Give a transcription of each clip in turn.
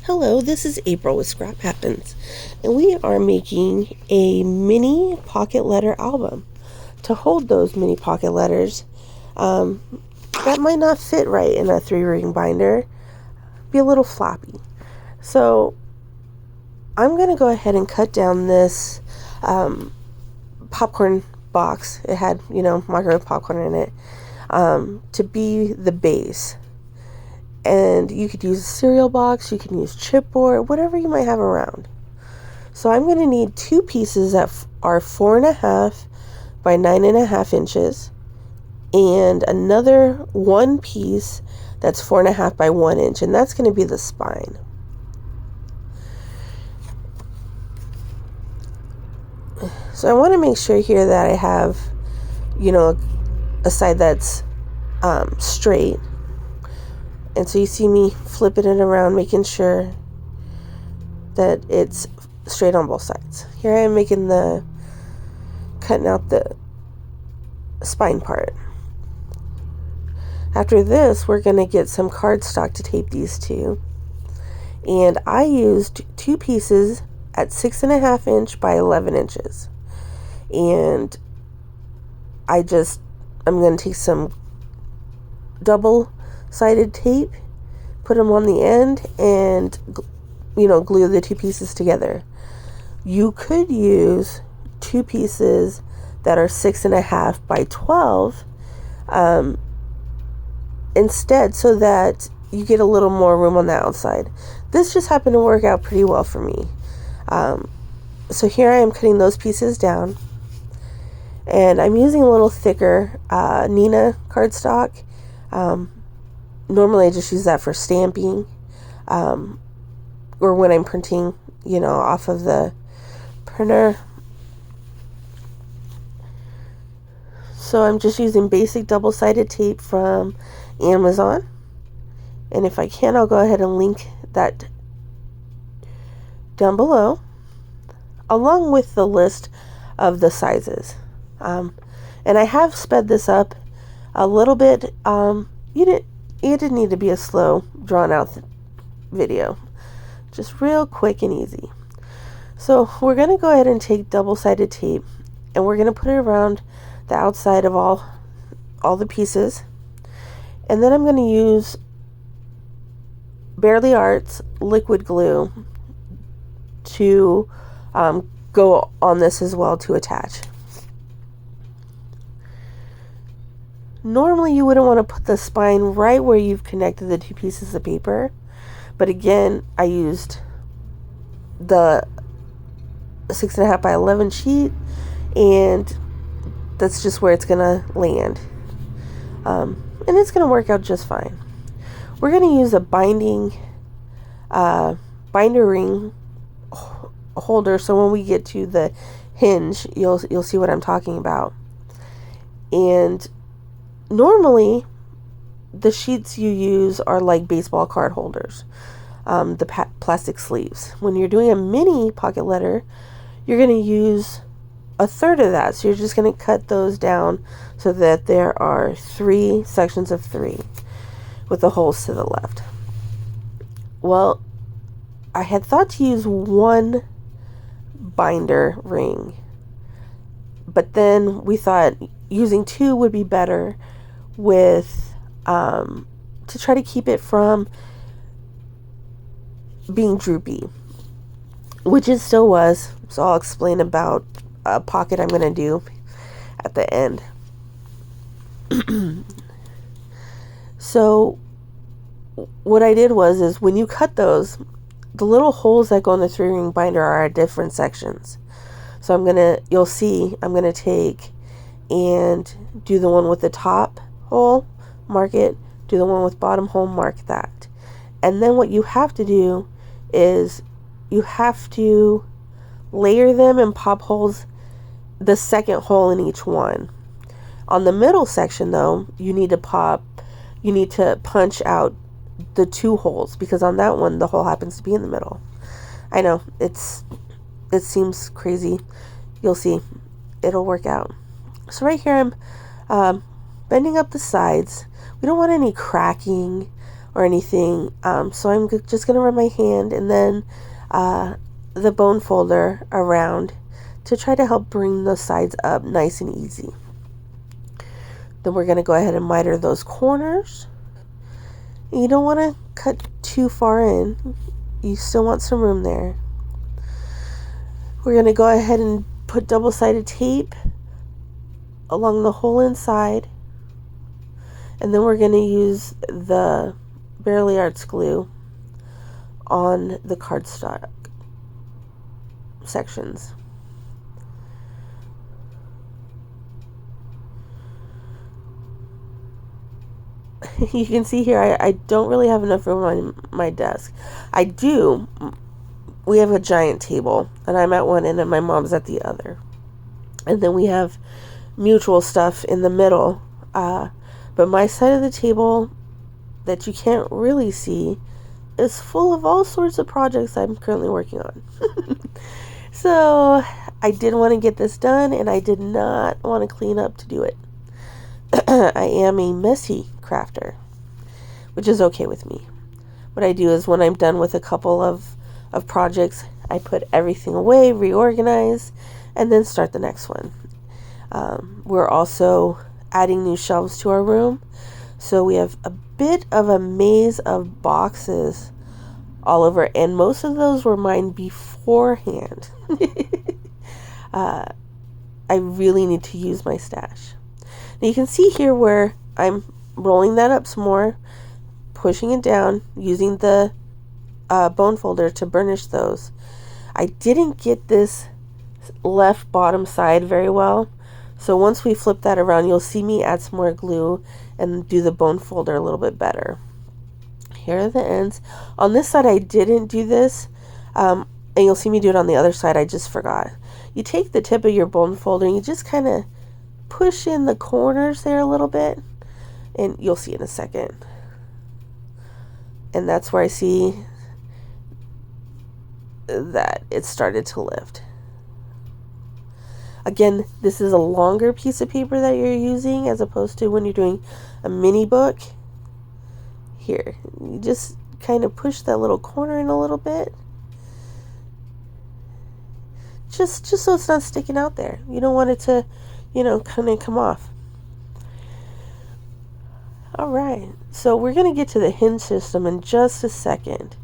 Hello, this is April with Scrap Happens, and we are making a mini pocket letter album. To hold those mini pocket letters, that might not fit right in a 3-ring binder, be a little floppy. So I'm going to go ahead and cut down this popcorn box. It had, microwave popcorn in it, to be the base. And you could use a cereal box, you can use chipboard, whatever you might have around. So I'm going to need 2 pieces that are 4.5 by 9.5 inches, and another 1 piece that's 4.5 by 1 inch, and that's going to be the spine. So I want to make sure here that I have, a side that's straight. And so you see me flipping it around, making sure that it's straight on both sides. Here I am cutting out the spine part. After this, we're going to get some cardstock to tape these to. And I used 2 pieces at 6.5 inch by 11 inches. And I'm going to take some double-sided tape, put them on the end, and glue the 2 pieces together. You could use 2 pieces that are 6.5 by 12 instead, so that you get a little more room on the outside. This just happened to work out pretty well for me. So here I am cutting those pieces down, and I'm using a little thicker Nina cardstock. Normally I just use that for stamping, or when I'm printing, off of the printer. So I'm just using basic double-sided tape from Amazon. And if I can, I'll go ahead and link that down below, along with the list of the sizes. And I have sped this up a little bit. It didn't need to be a slow, drawn-out video. Just real quick and easy. So we're going to go ahead and take double-sided tape, and we're going to put it around the outside of all the pieces. And then I'm going to use Barely Arts liquid glue to go on this as well to attach. Normally you wouldn't want to put the spine right where you've connected the 2 pieces of paper, but again, I used the 6.5 by 11 sheet, and that's just where it's gonna land, and it's gonna work out just fine. We're gonna use a binder ring holder, so when we get to the hinge, you'll see what I'm talking about. And normally, the sheets you use are like baseball card holders, the plastic sleeves. When you're doing a mini pocket letter, you're going to use 1/3 of that. So you're just going to cut those down so that there are 3 sections of 3 with the holes to the left. Well, I had thought to use 1 binder ring, but then we thought using 2 would be better, with to try to keep it from being droopy, which it still was. So I'll explain about a pocket I'm going to do at the end. So what I did is when you cut those, the little holes that go in the 3-ring binder are at different sections. So you'll see I'm going to take and do the one with the top hole, mark it, do the one with bottom hole, mark that. And then what you have to do is you have to layer them and pop holes, the second hole in each one. On the middle section though, you need to punch out the 2 holes, because on that one the hole happens to be in the middle. I know it seems crazy. You'll see, it'll work out. So right here I'm bending up the sides. We don't want any cracking or anything. So I'm just going to run my hand and then the bone folder around to try to help bring those sides up nice and easy. Then we're going to go ahead and miter those corners. You don't want to cut too far in. You still want some room there. We're going to go ahead and put double-sided tape along the whole inside. And then we're going to use the Barely Arts glue on the cardstock sections. You can see here I don't really have enough room on my desk. I do. We have a giant table, and I'm at one end and my mom's at the other. And then we have mutual stuff in the middle. But my side of the table that you can't really see is full of all sorts of projects I'm currently working on. So I did want to get this done, and I did not want to clean up to do it. I am a messy crafter, which is okay with me. What I do is when I'm done with a couple of projects, I put everything away, reorganize, and then start the next one. We're also adding new shelves to our room, so we have a bit of a maze of boxes all over, and most of those were mine beforehand. I really need to use my stash. Now you can see here where I'm rolling that up some more, pushing it down, using the bone folder to burnish those. I didn't get this left bottom side very well, so once we flip that around, you'll see me add some more glue and do the bone folder a little bit better. Here are the ends. On this side I didn't do this, and you'll see me do it on the other side. I just forgot. You take the tip of your bone folder and you just kind of push in the corners there a little bit, and you'll see in a second. And that's where I see that it started to lift. Again, this is a longer piece of paper that you're using as opposed to when you're doing a mini book. Here, you just kind of push that little corner in a little bit. Just so it's not sticking out there. You don't want it to, kind of come off. Alright, so we're going to get to the hinge system in just a second.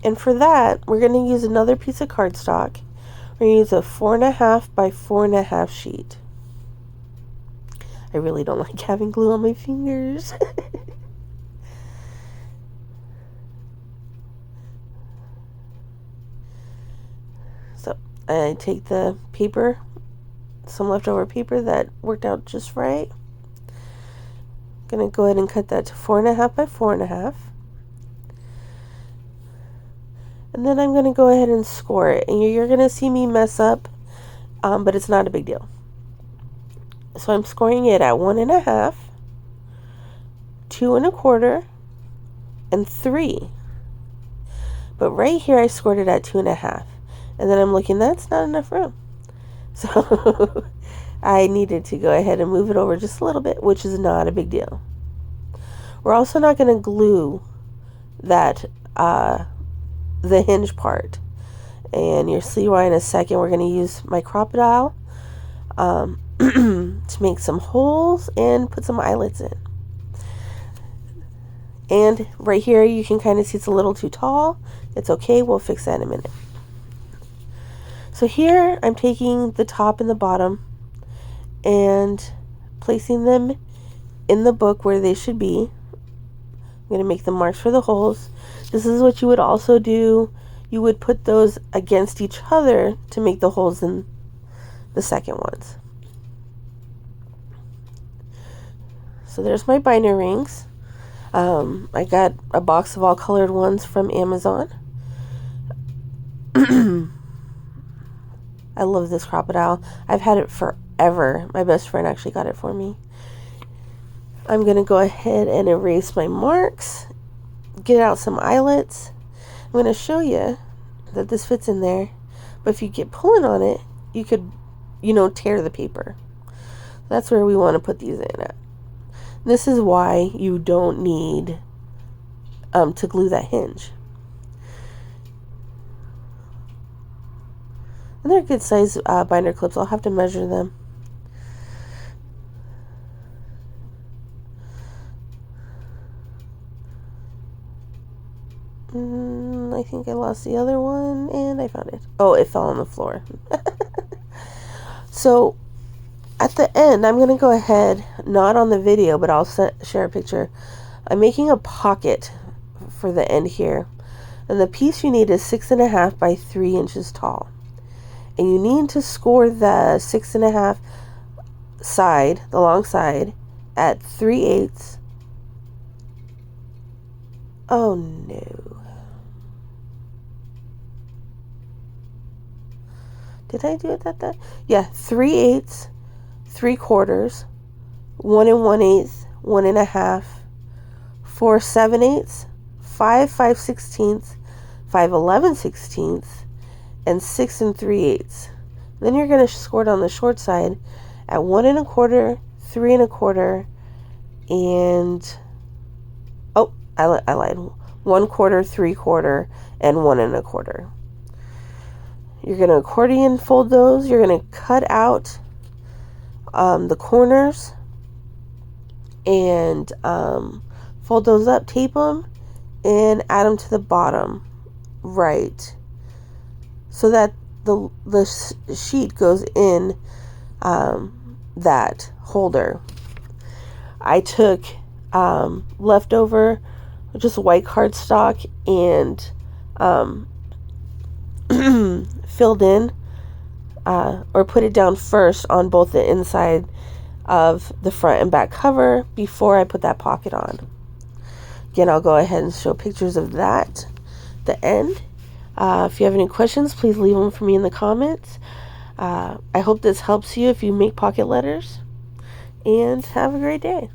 And for that, we're going to use another piece of cardstock. We're going to use a 4.5 by 4.5 sheet. I really don't like having glue on my fingers. So I take the paper, some leftover paper that worked out just right. Gonna go ahead and cut that to 4.5 by 4.5. And then I'm gonna go ahead and score it. And you're gonna see me mess up, but it's not a big deal. So I'm scoring it at 1.5, 2.25, and 3. But right here I scored it at 2.5. And then I'm looking, that's not enough room. So I needed to go ahead and move it over just a little bit, which is not a big deal. We're also not going to glue that, the hinge part. And you'll see why in a second. We're going to use my crocodile to make some holes and put some eyelets in. And right here you can kind of see it's a little too tall. It's okay, we'll fix that in a minute. So here I'm taking the top and the bottom and placing them in the book where they should be. I'm going to make the marks for the holes. This is what you would also do. You would put those against each other to make the holes in the second ones. So there's my binder rings. I got a box of all colored ones from Amazon. I love this crocodile. I've had it forever. My best friend actually got it for me. I'm going to go ahead and erase my marks, get out some eyelets. I'm going to show you that this fits in there, but if you get pulling on it, you could, tear the paper. That's where we want to put these in at. This is why you don't need to glue that hinge. And they're good size binder clips. I'll have to measure them. I think I lost the other one, and I found it. Oh, it fell on the floor. So at the end, I'm going to go ahead, not on the video, but I'll share a picture. I'm making a pocket for the end here. And the piece you need is 6.5 by 3 inches tall. And you need to score the 6.5 side, the long side, at 3/8. Oh no. Did I do it that? Yeah, 3/8, 3/4, 1 1/8, 1 1/2, 4 7/8, 5 5/16, 5 11/16, and 6 3/8. Then you're going to score it on the short side at 1 1/4, 3 1/4, and oh, I lied. 1/4, 3/4, and 1 1/4. You're going to accordion fold those. You're going to cut out the corners and fold those up, tape them, and add them to the bottom right, so that the sheet goes in that holder. I took leftover just white cardstock and filled in or put it down first on both the inside of the front and back cover before I put that pocket on. Again, I'll go ahead and show pictures of that, the end. If you have any questions, please leave them for me in the comments. I hope this helps you if you make pocket letters, and have a great day.